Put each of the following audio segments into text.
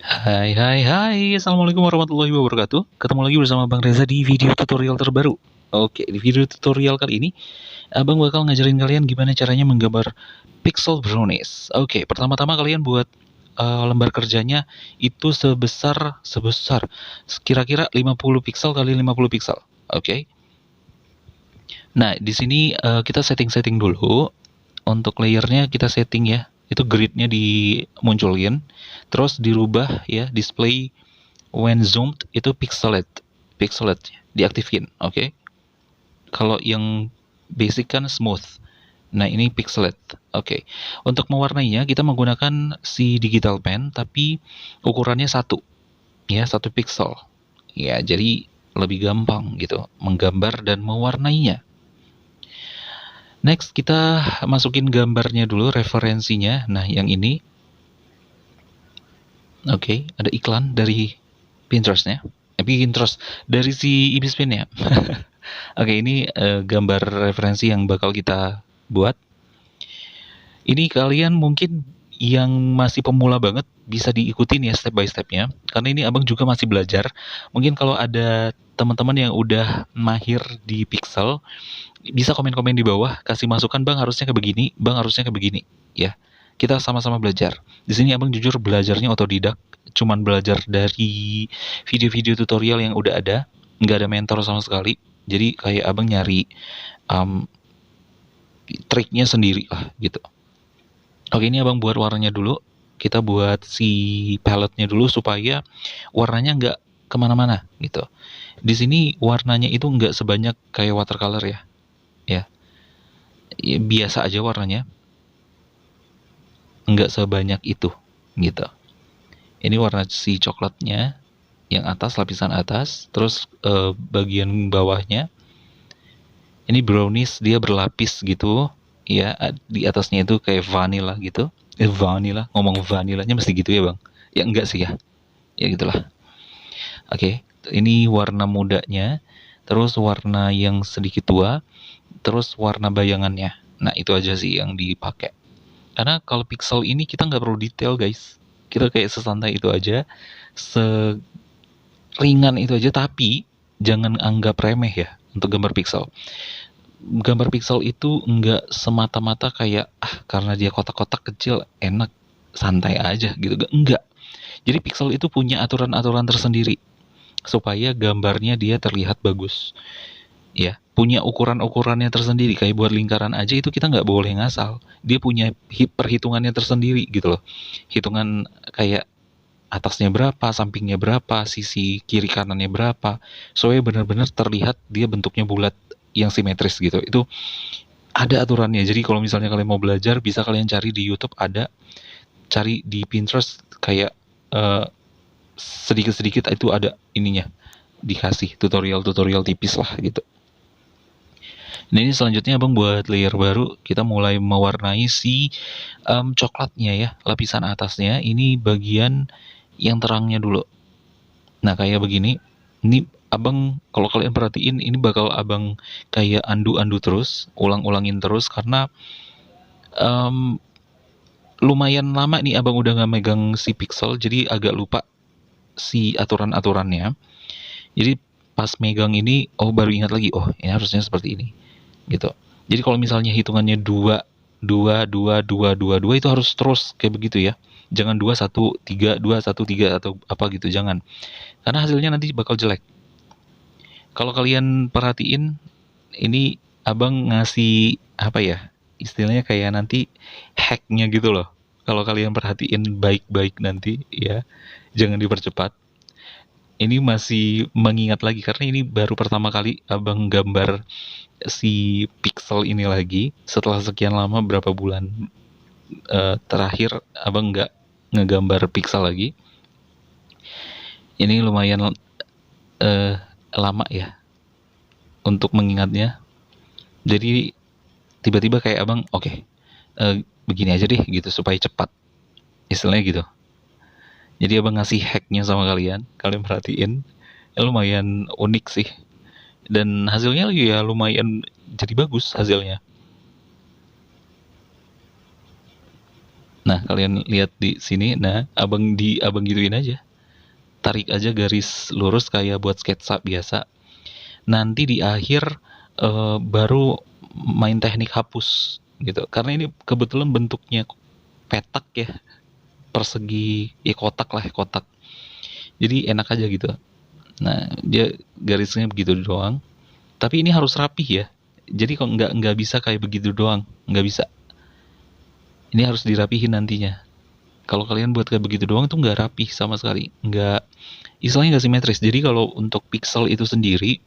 Hai hai hai, Assalamualaikum warahmatullahi wabarakatuh. Ketemu lagi bersama Bang Reza di video tutorial terbaru. Oke, di video tutorial kali ini Abang bakal ngajarin kalian gimana caranya menggambar pixel brownies. Oke, pertama-tama kalian buat lembar kerjanya itu sebesar sebesar kira-kira 50 pixel kali 50 pixel. Oke. Nah, di sini kita setting-setting dulu. Untuk layernya kita setting ya. Itu gridnya dimunculin, terus dirubah ya, display when zoomed itu pixelate, pixelate diaktifin, oke. Kalau yang basic kan smooth, nah ini pixelate, oke. Untuk mewarnainya kita menggunakan si digital pen tapi ukurannya satu ya, 1 pixel ya, jadi lebih gampang gitu menggambar dan mewarnainya. Next kita masukin gambarnya dulu, referensinya. Nah yang ini, oke, ada iklan dari Pinterest-nya. Pinterest dari si Ibispen ya. Oke, ini gambar referensi yang bakal kita buat. Ini kalian mungkin yang masih pemula banget bisa diikutin ya step by stepnya. Karena ini abang juga masih belajar. Mungkin kalau ada teman-teman yang udah mahir di pixel, bisa komen-komen di bawah, kasih masukan, bang harusnya kayak begini, bang harusnya kayak begini. Ya, kita sama-sama belajar. Di sini abang jujur belajarnya otodidak, cuman belajar dari video-video tutorial yang udah ada, nggak ada mentor sama sekali. Jadi kayak abang nyari um, triknya sendiri lah gitu. Oke, ini abang buat warnanya dulu. Kita buat si palette-nya dulu supaya warnanya nggak kemana-mana gitu. Di sini warnanya itu nggak sebanyak kayak watercolor ya. Ya, biasa aja warnanya, nggak sebanyak itu gitu. Ini warna si coklatnya yang atas, lapisan atas, terus bagian bawahnya ini brownies, dia berlapis gitu ya, di atasnya itu kayak vanilla gitu. Vanilla, ngomong vanillanya mesti gitu ya bang? Ya enggak sih ya, ya gitulah. Oke, ini warna mudanya, terus warna yang sedikit tua, terus warna bayangannya. Nah itu aja sih yang dipakai. Karena kalau pixel ini kita nggak perlu detail guys. Kita kayak sesantai itu aja, seringan itu aja, tapi jangan anggap remeh ya untuk gambar pixel. Gambar pixel itu nggak semata-mata kayak, karena dia kotak-kotak kecil, enak, santai aja gitu. Enggak. Jadi pixel itu punya aturan-aturan tersendiri, supaya gambarnya dia terlihat bagus. Ya, punya ukuran-ukurannya tersendiri. Kayak buat lingkaran aja itu kita nggak boleh ngasal. Dia punya perhitungannya tersendiri gitu loh. Hitungan kayak atasnya berapa, sampingnya berapa, sisi kiri kanannya berapa. Soalnya benar-benar terlihat dia bentuknya bulat yang simetris gitu. Itu ada aturannya. Jadi kalau misalnya kalian mau belajar, bisa kalian cari di YouTube, ada. Cari di Pinterest kayak eh, sedikit-sedikit itu ada ininya. Dikasih tutorial-tutorial tipis lah gitu. Nah ini selanjutnya abang buat layer baru, kita mulai mewarnai si coklatnya ya, lapisan atasnya. Ini bagian yang terangnya dulu. Nah kayak begini, ini abang kalau kalian perhatiin ini bakal abang kayak andu-andu terus, ulang-ulangin terus karena em, lumayan lama nih abang udah nggak megang si pixel, jadi agak lupa si aturan-aturannya. Jadi pas megang ini, oh baru ingat lagi, oh ini harusnya seperti ini gitu. Jadi kalau misalnya hitungannya dua, dua, dua, dua, dua, dua itu harus terus kayak begitu ya. Jangan dua satu tiga, dua satu tiga atau apa gitu, jangan. Karena hasilnya nanti bakal jelek. Kalau kalian perhatiin, ini abang ngasih apa ya? Istilahnya kayak nanti hacknya gitu loh. Kalau kalian perhatiin baik-baik nanti ya, jangan dipercepat. Ini masih mengingat lagi karena ini baru pertama kali abang gambar si pixel ini lagi setelah sekian lama, berapa bulan terakhir abang nggak ngegambar pixel lagi. Ini lumayan eh, lama ya untuk mengingatnya. Jadi tiba-tiba kayak abang, oke, begini aja deh gitu supaya cepat. Istilahnya gitu. Jadi abang ngasih hacknya sama kalian, kalian perhatiin, ya lumayan unik sih. Dan hasilnya ya lumayan jadi bagus hasilnya. Nah, kalian lihat di sini, nah abang gituin aja. Tarik aja garis lurus kayak buat sketsa biasa. Nanti di akhir baru main teknik hapus gitu. Karena ini kebetulan bentuknya petak ya, persegi, ya kotak lah, kotak. Jadi enak aja gitu. Nah, dia garisnya begitu doang. Tapi ini harus rapih ya. Jadi kok nggak bisa kayak begitu doang, nggak bisa. Ini harus dirapihin nantinya. Kalau kalian buat kayak begitu doang tuh nggak rapih sama sekali, nggak, istilahnya nggak simetris. Jadi kalau untuk pixel itu sendiri,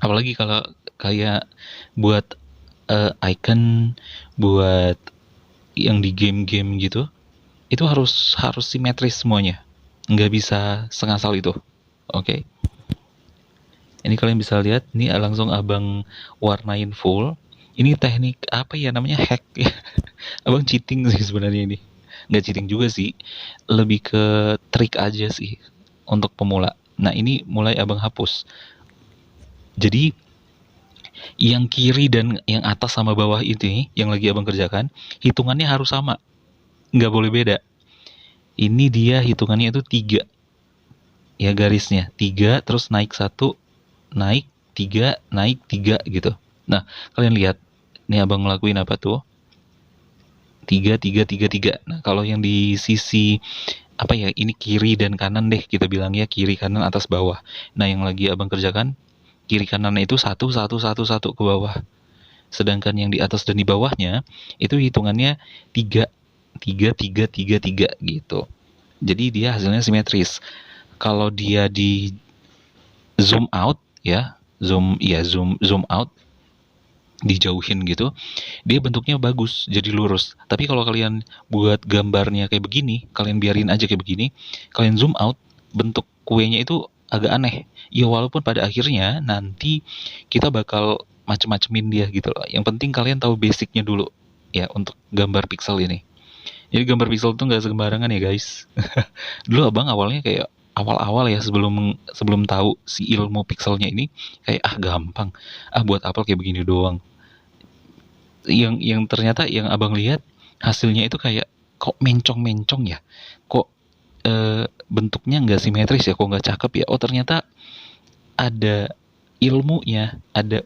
apalagi kalau kayak buat icon, buat yang di game-game gitu, itu harus harus simetris semuanya, nggak bisa sengasal itu. Oke, ini kalian bisa lihat, ini langsung abang warnain full. Ini teknik apa ya namanya, hack ya. Abang cheating sih sebenarnya ini. Nggak cheating juga sih, lebih ke trik aja sih untuk pemula. Nah ini mulai abang hapus. Jadi yang kiri dan yang atas sama bawah ini yang lagi abang kerjakan, hitungannya harus sama, nggak boleh beda. Ini dia hitungannya itu 3 ya, garisnya 3, terus naik 1, naik 3, naik 3 gitu. Nah kalian lihat, ini abang ngelakuin apa tuh, 3 3 3 3. Nah kalau yang di sisi apa ya, ini kiri dan kanan deh kita bilang ya, kiri kanan atas bawah. Nah yang lagi abang kerjakan, kiri kanannya itu 1 1 1 1 ke bawah. Sedangkan yang di atas dan di bawahnya itu hitungannya 3 3 3 3 3 gitu. Jadi dia hasilnya simetris. Kalau dia di zoom out ya, zoom out, dijauhin gitu, dia bentuknya bagus, jadi lurus. Tapi kalau kalian buat gambarnya kayak begini, kalian biarin aja kayak begini, kalian zoom out, bentuk kuenya itu agak aneh. Ya walaupun pada akhirnya nanti kita bakal macem-macemin dia gitu loh. Yang penting kalian tahu basicnya dulu ya untuk gambar pixel ini. Jadi gambar pixel itu nggak sembarangan ya guys. Dulu abang awalnya kayak awal-awal ya, sebelum sebelum tahu si ilmu pixelnya ini, kayak gampang, buat apa kayak begini doang. Yang ternyata yang abang lihat hasilnya itu kayak kok mencong-mencong ya, kok bentuknya nggak simetris ya, kok nggak cakep ya. Oh ternyata ada ilmunya, ada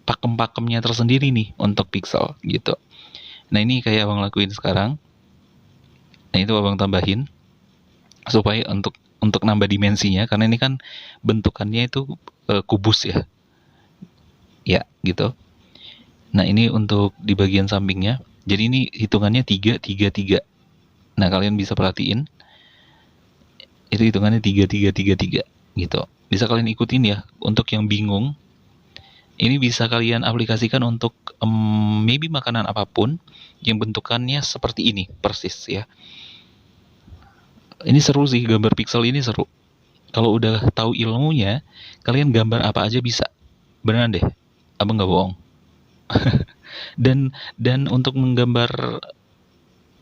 pakem-pakemnya tersendiri nih untuk pixel gitu. Nah ini kayak abang lakuin sekarang. Nah itu abang tambahin supaya untuk nambah dimensinya, karena ini kan bentukannya itu kubus ya, ya gitu. Nah ini untuk di bagian sampingnya, jadi ini hitungannya 3 3 3. Nah kalian bisa perhatiin, itu hitungannya 3 3 3 3 gitu. Bisa kalian ikutin ya. Untuk yang bingung, ini bisa kalian aplikasikan untuk maybe makanan apapun yang bentukannya seperti ini persis ya. Ini seru sih, gambar pixel ini seru. Kalau udah tahu ilmunya, kalian gambar apa aja bisa. Beneran deh, abang nggak bohong. Dan untuk menggambar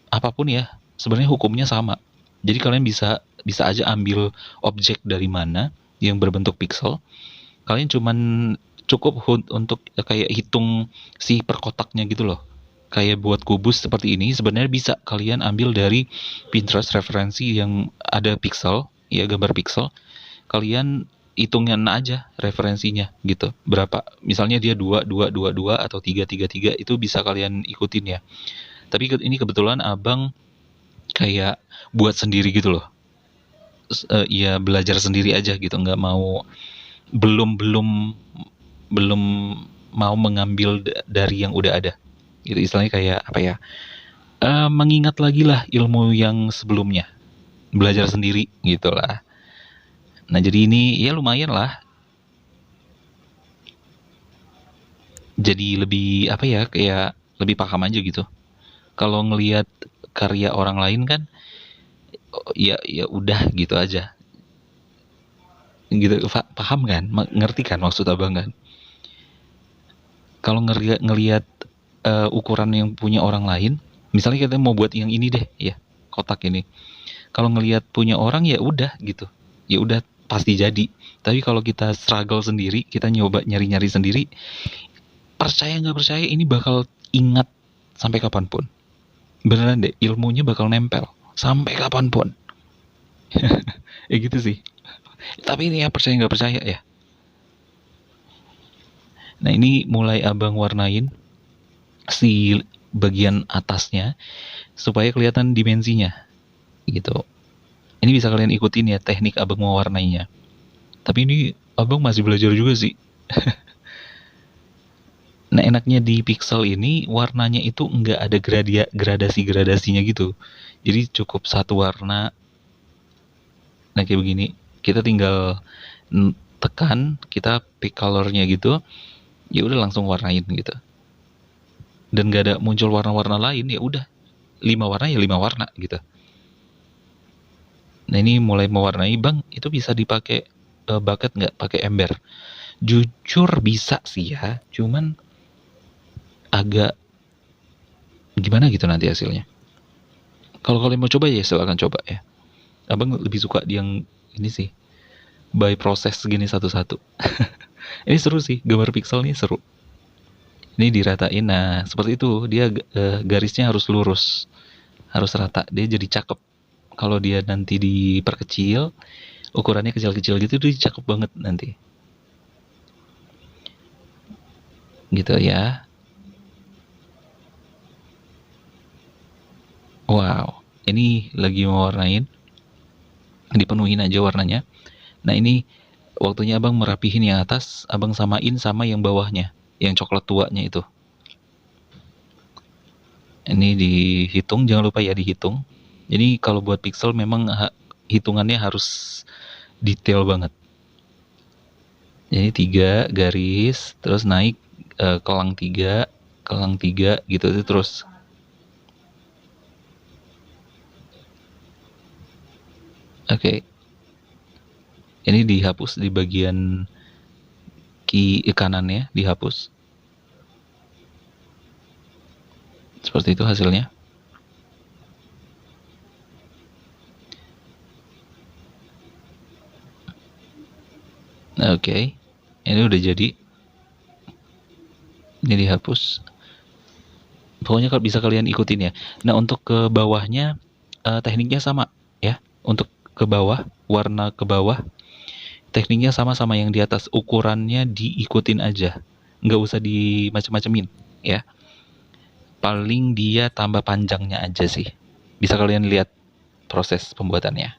apapun ya, sebenarnya hukumnya sama. Jadi kalian bisa bisa aja ambil objek dari mana yang berbentuk pixel. Kalian cuman cukup untuk kayak hitung si perkotaknya gitu loh. Kayak buat kubus seperti ini, sebenarnya bisa kalian ambil dari Pinterest referensi yang ada pixel, ya gambar pixel. Kalian hitungin aja referensinya gitu. Berapa? Misalnya dia 2 2 2 2 atau 3 3 3, itu bisa kalian ikutin ya. Tapi ini kebetulan abang kayak buat sendiri gitu loh. Ya belajar sendiri aja gitu, nggak mau, belum belum belum mau mengambil dari yang udah ada. Gitu istilahnya, kayak apa ya? Mengingat lagi lah ilmu yang sebelumnya, belajar sendiri gitulah. Nah jadi ini ya lumayan lah. Jadi lebih apa ya, kayak lebih paham aja gitu. Kalau ngelihat karya orang lain kan, ya ya udah gitu aja. Gitu, paham kan? Ngerti kan maksud abang kan? Kalau ngelihat ukuran yang punya orang lain, misalnya kita mau buat yang ini deh ya, kotak ini. Kalau ngelihat punya orang ya udah gitu. Ya udah pasti jadi. Tapi kalau kita struggle sendiri, kita nyoba nyari-nyari sendiri, percaya nggak percaya ini bakal ingat sampai kapanpun. Beneran deh, ilmunya bakal nempel sampai kapanpun. Ya gitu sih. Tapi ini ya percaya nggak percaya ya. Nah ini mulai abang warnain si bagian atasnya supaya kelihatan dimensinya gitu. Ini bisa kalian ikutin ya teknik abang mewarnainya. Tapi ini abang masih belajar juga sih. Nah enaknya di pixel ini warnanya itu nggak ada gradasi-gradasinya gitu. Jadi cukup satu warna. Nah kayak begini, kita tinggal tekan, kita pick colornya gitu, ya udah langsung warnain gitu. Dan gak ada muncul warna-warna lain, ya udah 5 warna ya 5 warna gitu. Nah ini mulai mewarnai bang, itu bisa dipakai bucket nggak? Pakai ember? Jujur bisa sih ya, cuman agak gimana gitu nanti hasilnya. Kalau kalian mau coba ya silakan coba ya. Abang lebih suka yang ini sih, by proses segini satu-satu. Ini seru sih, gambar pixel nih seru. Ini diratain, nah seperti itu dia garisnya harus lurus, harus rata, dia jadi cakep. Kalau dia nanti diperkecil, ukurannya kecil-kecil gitu, dia cakep banget nanti. Gitu ya. Wow, ini lagi mewarnain, dipenuhin aja warnanya. Nah ini waktunya abang merapihin yang atas, abang samain sama yang bawahnya, yang coklat tuanya itu. Ini dihitung, jangan lupa ya dihitung. Jadi kalau buat pixel memang hitungannya harus detail banget. Jadi 3 garis, terus naik kelang 3 gitu terus. Oke, ini dihapus di bagian kanannya, dihapus. Seperti itu hasilnya. Oke, ini udah jadi. Ini dihapus. Pokoknya kalau bisa kalian ikutin ya. Nah untuk ke bawahnya tekniknya sama ya. Untuk ke bawah, warna ke bawah, tekniknya sama yang di atas. Ukurannya diikutin aja, nggak usah dimacem-macemin ya. Paling dia tambah panjangnya aja sih. Bisa kalian lihat proses pembuatannya.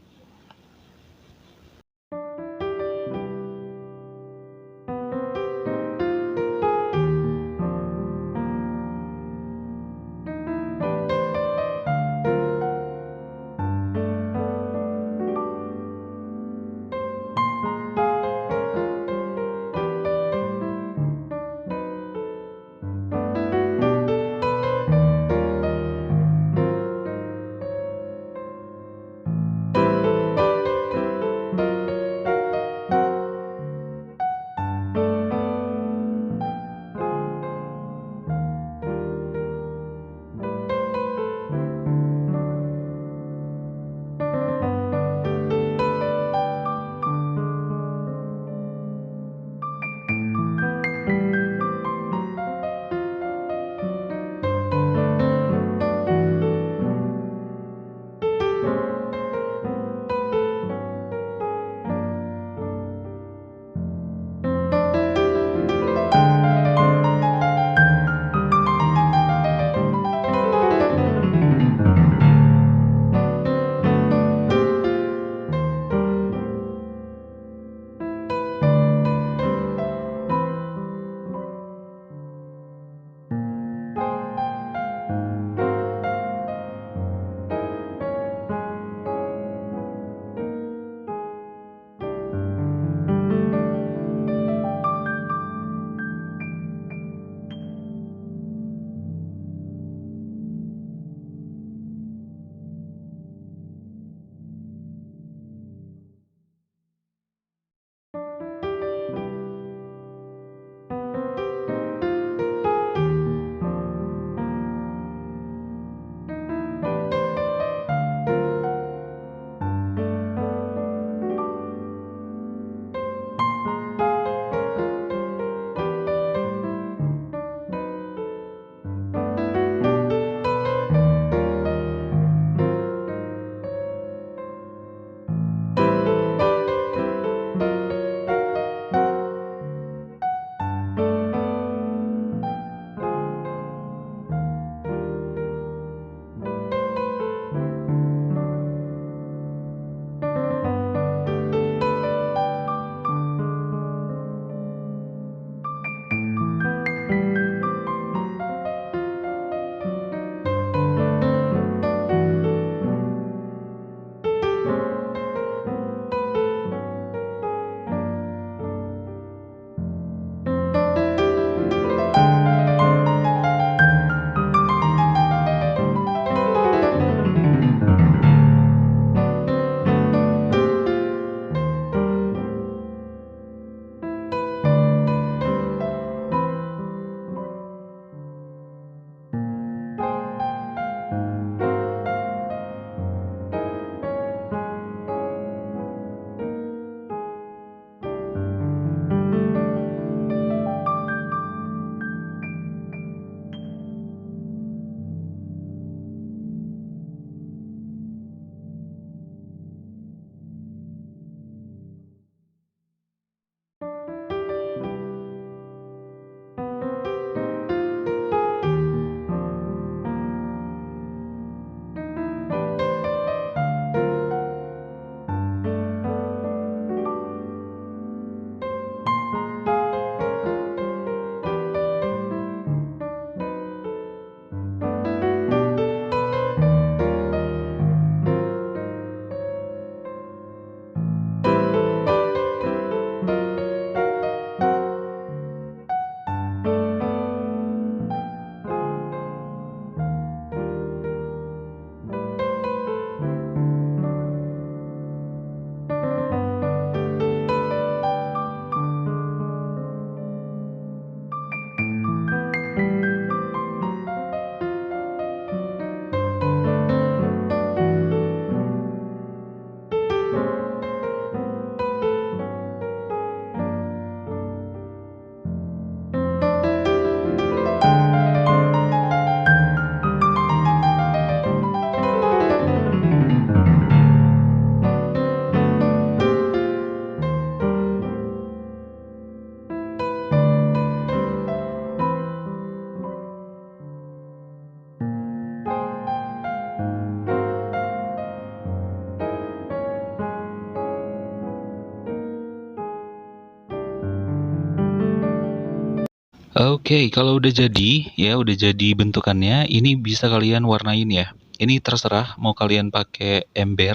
Oke, kalau udah jadi, ya udah jadi bentukannya, ini bisa kalian warnain ya. Ini terserah mau kalian pakai ember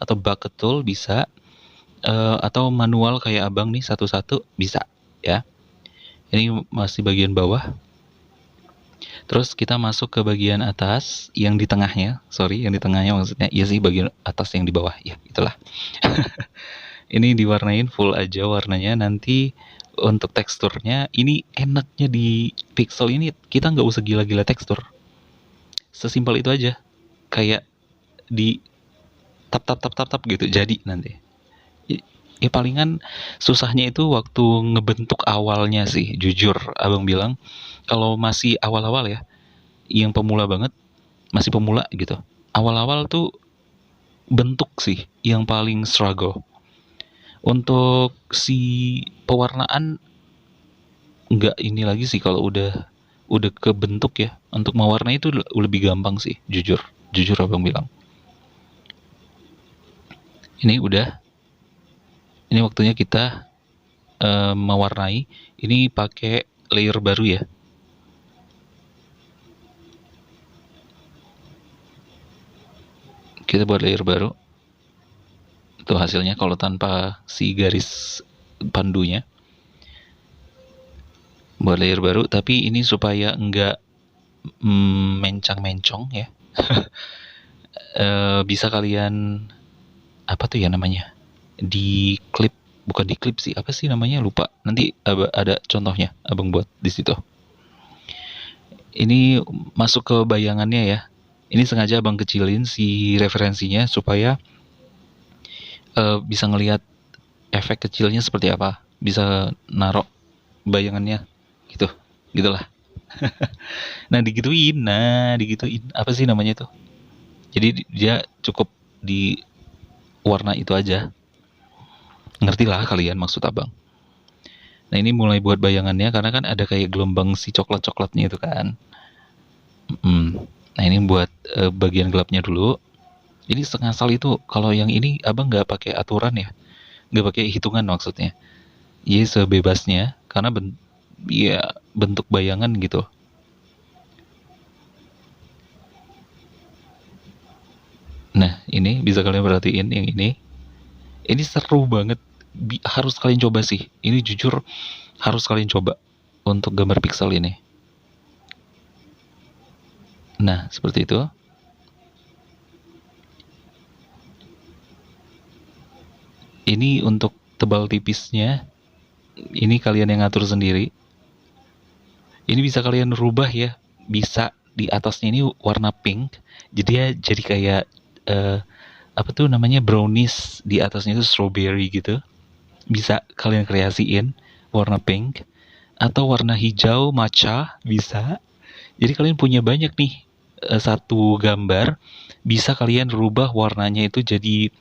atau bucket tool bisa, atau manual kayak abang nih satu-satu bisa ya. Ini masih bagian bawah. Terus kita masuk ke bagian atas yang di tengahnya, sorry yang di tengahnya maksudnya, iya sih bagian atas yang di bawah, ya itulah. Ini diwarnain full aja warnanya, nanti untuk teksturnya, ini enaknya di pixel ini kita nggak usah gila-gila tekstur. Sesimpel itu aja. Kayak di tap tap tap tap tap gitu jadi nanti. Ya palingan susahnya itu waktu ngebentuk awalnya sih, jujur abang bilang. Kalau masih awal-awal ya, yang pemula banget, masih pemula gitu. Awal-awal tuh bentuk sih yang paling struggle. Untuk si pewarnaan nggak ini lagi sih kalau udah kebentuk ya. Untuk mewarnai itu lebih gampang sih, jujur. Jujur abang bilang. Ini udah. Ini waktunya kita mewarnai. Ini pakai layer baru ya. Kita buat layer baru. Itu hasilnya kalau tanpa si garis pandunya. Buat layer baru, tapi ini supaya enggak mencang-mencong ya. Bisa kalian apa tuh ya namanya? Di klip, bukan di klip sih, apa sih namanya? Lupa. Nanti ada contohnya abang buat di situ. Ini masuk ke bayangannya ya. Ini sengaja abang kecilin si referensinya supaya bisa ngelihat efek kecilnya seperti apa. Bisa narok bayangannya gitu. Gitulah. Digituin. Apa sih namanya tuh? Jadi dia cukup di warna itu aja. Ngerti lah kalian maksud abang. Nah ini mulai buat bayangannya karena kan ada kayak gelombang si coklat-coklatnya itu kan. Nah ini buat bagian gelapnya dulu. Ini sengasal itu kalau yang ini abang nggak pakai aturan ya, nggak pakai hitungan maksudnya. Iya sebebasnya karena ya bentuk bayangan gitu. Nah ini bisa kalian perhatiin yang ini. Ini seru banget. Harus kalian coba sih. Ini jujur harus kalian coba untuk gambar pixel ini. Nah seperti itu. Ini untuk tebal tipisnya. Ini kalian yang ngatur sendiri. Ini bisa kalian rubah ya. Bisa di atasnya ini warna pink. Jadi ya jadi kayak apa tuh namanya brownies, di atasnya itu strawberry gitu. Bisa kalian kreasiin warna pink atau warna hijau matcha bisa. Jadi kalian punya banyak nih satu gambar bisa kalian rubah warnanya itu jadi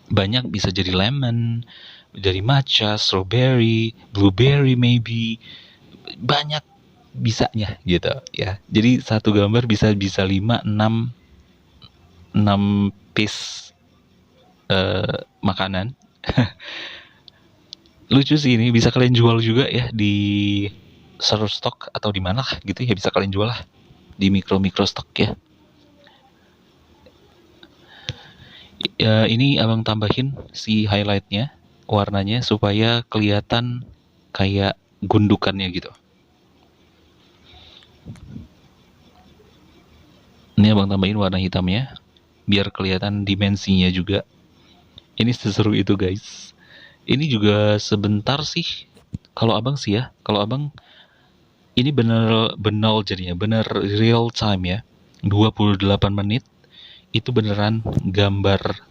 banyak, bisa jadi lemon, jadi matcha, strawberry, blueberry maybe, banyak bisanya gitu ya. Jadi satu gambar bisa bisa 5 6 piece makanan. Lucu sih ini, bisa kalian jual juga ya di Shutterstock atau di mana lah gitu ya, bisa kalian jual lah di mikro stock ya. Ini abang tambahin si highlightnya, warnanya supaya kelihatan kayak gundukannya gitu. Ini abang tambahin warna hitamnya biar kelihatan dimensinya juga. Ini seseru itu guys. Ini juga sebentar sih. Kalau abang sih ya, kalau abang ini bener jadinya, bener real time ya. 28 menit itu beneran gambar,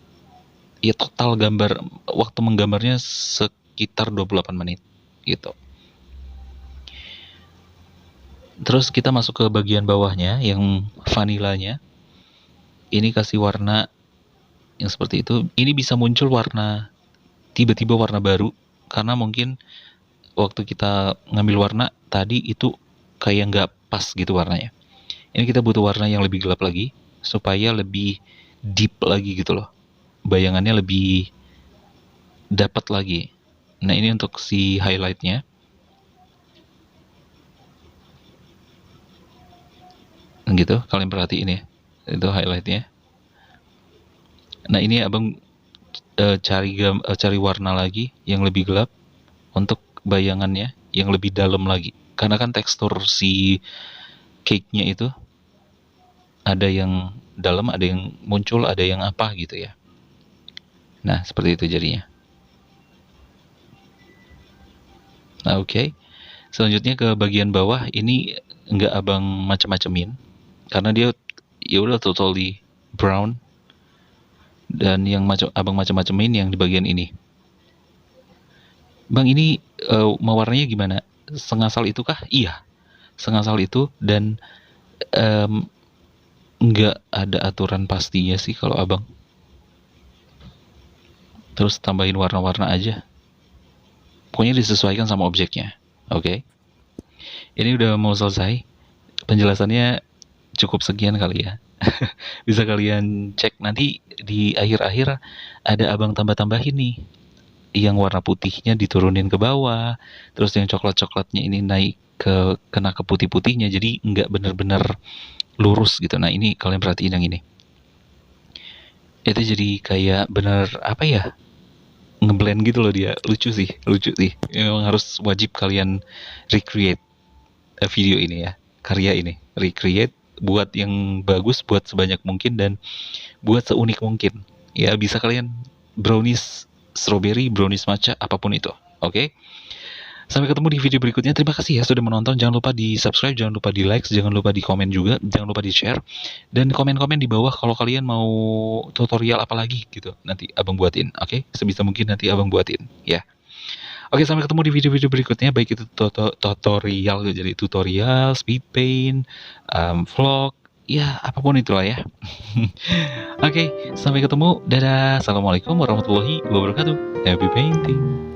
ya total gambar, waktu menggambarnya sekitar 28 menit gitu. Terus kita masuk ke bagian bawahnya yang vanilanya. Ini kasih warna yang seperti itu. Ini bisa muncul warna, tiba-tiba warna baru karena mungkin waktu kita ngambil warna tadi itu kayak nggak pas gitu warnanya. Ini kita butuh warna yang lebih gelap lagi supaya lebih deep lagi gitu loh. Bayangannya lebih dapat lagi. Nah ini untuk si highlightnya. gitu. Kalian perhatiin ya, itu highlightnya. Nah ini abang cari warna lagi yang lebih gelap untuk bayangannya yang lebih dalam lagi, karena kan tekstur si cake-nya itu ada yang dalam, ada yang muncul, ada yang apa gitu ya. Nah seperti itu jadinya. Nah oke. Selanjutnya ke bagian bawah, ini nggak abang macem-macemin karena dia ya udah totally brown. Dan yang abang macem-macemin yang di bagian ini. Bang ini mewarnanya gimana? Sengasal itu kah? Iya, sengasal itu, dan nggak ada aturan pastinya sih kalau abang. Terus tambahin warna-warna aja. Pokoknya disesuaikan sama objeknya. Oke. Ini udah mau selesai. Penjelasannya cukup sekian kali ya. Bisa kalian cek nanti di akhir-akhir ada abang tambah-tambahin nih. Yang warna putihnya diturunin ke bawah, terus yang coklat-coklatnya ini naik kena ke putih-putihnya, jadi nggak bener-bener lurus gitu. Nah ini kalian perhatiin yang ini. Itu jadi kayak bener apa ya? Ngeblend gitu loh dia. Lucu sih. Memang harus wajib kalian recreate video ini ya. Karya ini. Recreate, buat yang bagus, buat sebanyak mungkin, dan buat seunik mungkin. Ya bisa kalian brownies strawberry, brownies matcha, apapun itu. Oke? Sampai ketemu di video berikutnya. Terima kasih ya sudah menonton. Jangan lupa di subscribe, jangan lupa di like, jangan lupa di komen juga, jangan lupa di share, dan komen-komen di bawah kalau kalian mau tutorial apa lagi gitu. Nanti abang buatin, oke? Sebisa mungkin nanti abang buatin, ya. Oke, sampai ketemu di video-video berikutnya, baik itu tutorial, jadi tutorial, speed paint, vlog, ya apapun itulah ya. Oke, sampai ketemu. Dadah. Assalamualaikum warahmatullahi wabarakatuh. Happy painting.